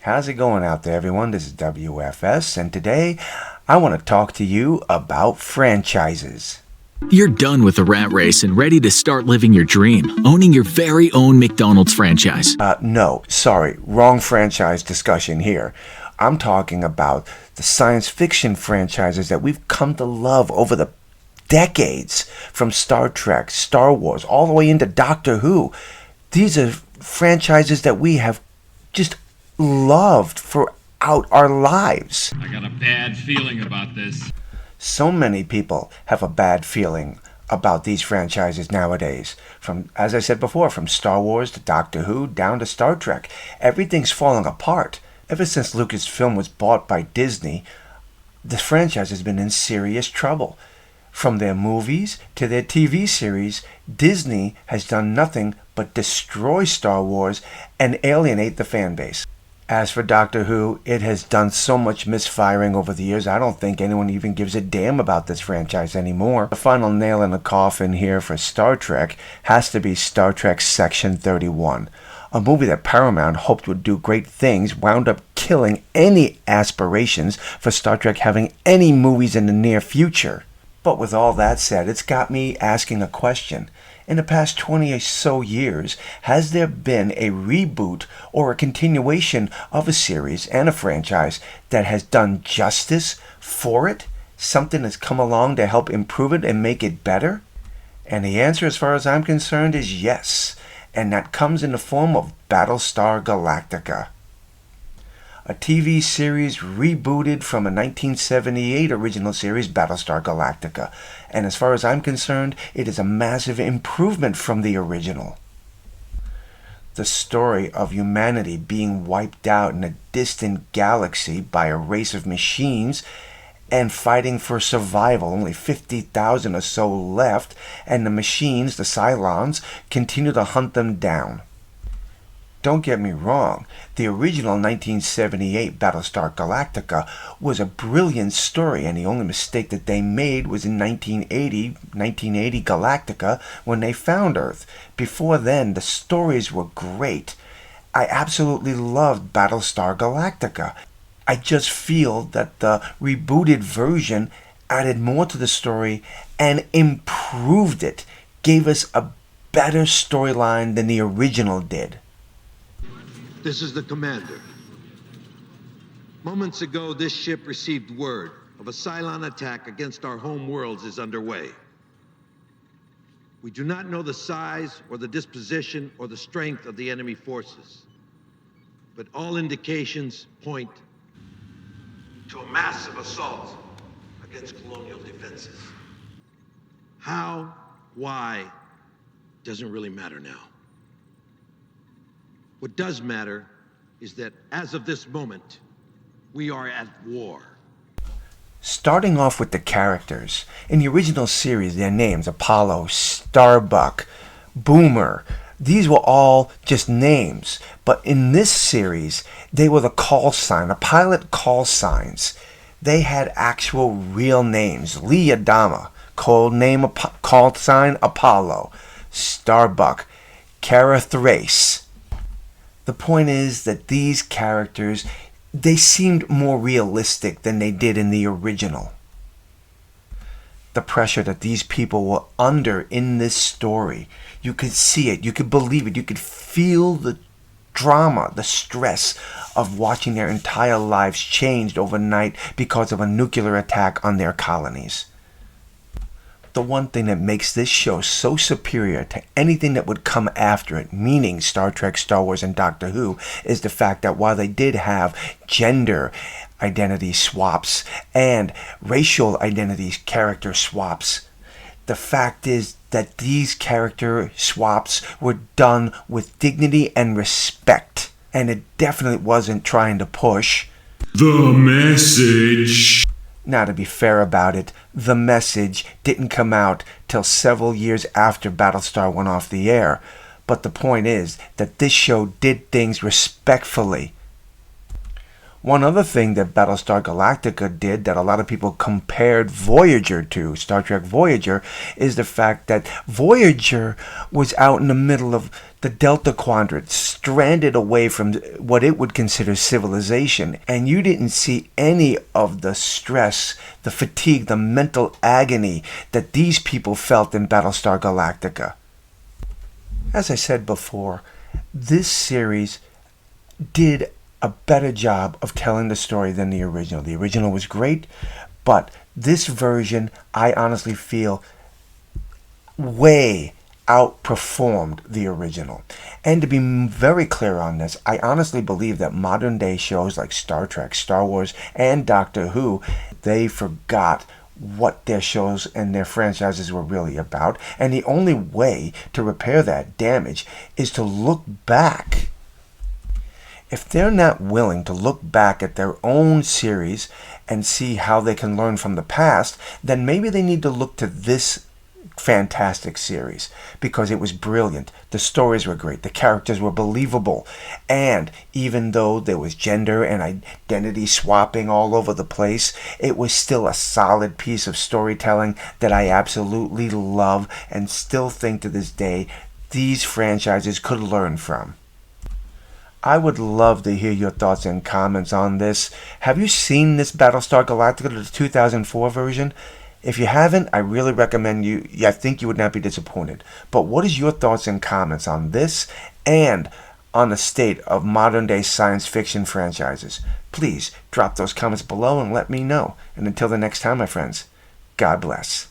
How's it going out there, everyone? This is W.F.S, and today I want to talk to you about franchises. You're done with the rat race and ready to start living your dream, owning your very own McDonald's franchise. No, sorry, wrong franchise discussion here. I'm talking about the science fiction franchises that we've come to love over the decades, from Star Trek, Star Wars, all the way into Doctor Who. These are franchises that we have just loved throughout our lives. I got a bad feeling about this. So many people have a bad feeling about these franchises nowadays. From, as I said before, from Star Wars to Doctor Who down to Star Trek. Everything's falling apart. Ever since Lucasfilm was bought by Disney, the franchise has been in serious trouble. From their movies to their TV series, Disney has done nothing but destroy Star Wars and alienate the fan base. As for Doctor Who, it has done so much misfiring over the years, I don't think anyone even gives a damn about this franchise anymore. The final nail in the coffin here for Star Trek has to be Star Trek Section 31. A movie that Paramount hoped would do great things wound up killing any aspirations for Star Trek having any movies in the near future. But with all that said, it's got me asking a question. In the past 20 or so years, has there been a reboot or a continuation of a series and a franchise that has done justice for it? Something that's come along to help improve it and make it better? And the answer, as far as I'm concerned, is yes. And that comes in the form of Battlestar Galactica. A TV series rebooted from a 1978 original series, Battlestar Galactica. And as far as I'm concerned, it is a massive improvement from the original. The story of humanity being wiped out in a distant galaxy by a race of machines and fighting for survival. Only 50,000 or so left, and the machines, the Cylons, continue to hunt them down. Don't get me wrong, the original 1978 Battlestar Galactica was a brilliant story, and the only mistake that they made was in 1980 Galactica when they found Earth. Before then, the stories were great. I absolutely loved Battlestar Galactica. I just feel that the rebooted version added more to the story and improved it, gave us a better storyline than the original did. This is the commander. Moments ago, this ship received word of a Cylon attack against our home worlds is underway. We do not know the size or the disposition or the strength of the enemy forces, but all indications point to a massive assault against colonial defenses. How, why, doesn't really matter now. What does matter is that, as of this moment, we are at war. Starting off with the characters. In the original series, their names, Apollo, Starbuck, Boomer, these were all just names. But in this series, they were the call sign, the pilot call signs. They had actual real names. Lee Adama, code name, call sign Apollo. Starbuck, Kara Thrace. The point is that these characters, they seemed more realistic than they did in the original. The pressure that these people were under in this story, you could see it, you could believe it, you could feel the drama, the stress of watching their entire lives changed overnight because of a nuclear attack on their colonies. The one thing that makes this show so superior to anything that would come after it, meaning Star Trek, Star Wars, and Doctor Who, is the fact that while they did have gender identity swaps and racial identity character swaps, the fact is that these character swaps were done with dignity and respect. And it definitely wasn't trying to push The message. Now, to be fair about it, the message didn't come out till several years after Battlestar went off the air. But the point is that this show did things respectfully. One other thing that Battlestar Galactica did that a lot of people compared Voyager to, Star Trek Voyager, is the fact that Voyager was out in the middle of the Delta Quadrant, stranded away from what it would consider civilization, and you didn't see any of the stress, the fatigue, the mental agony that these people felt in Battlestar Galactica. As I said before, this series did a better job of telling the story than the original. The original was great, but this version, I honestly feel, way outperformed the original. And to be very clear on this, I honestly believe that modern day shows like Star Trek, Star Wars, and Doctor Who, they forgot what their shows and their franchises were really about. And the only way to repair that damage is to look back. If they're not willing to look back at their own series and see how they can learn from the past, then maybe they need to look to this fantastic series, because it was brilliant. The stories were great. The characters were believable. And even though there was gender and identity swapping all over the place, it was still a solid piece of storytelling that I absolutely love and still think to this day these franchises could learn from. I would love to hear your thoughts and comments on this. Have you seen this Battlestar Galactica, the 2004 version? If you haven't, I really recommend you. I think you would not be disappointed. But what is your thoughts and comments on this and on the state of modern day science fiction franchises? Please drop those comments below and let me know. And until the next time, my friends, God bless.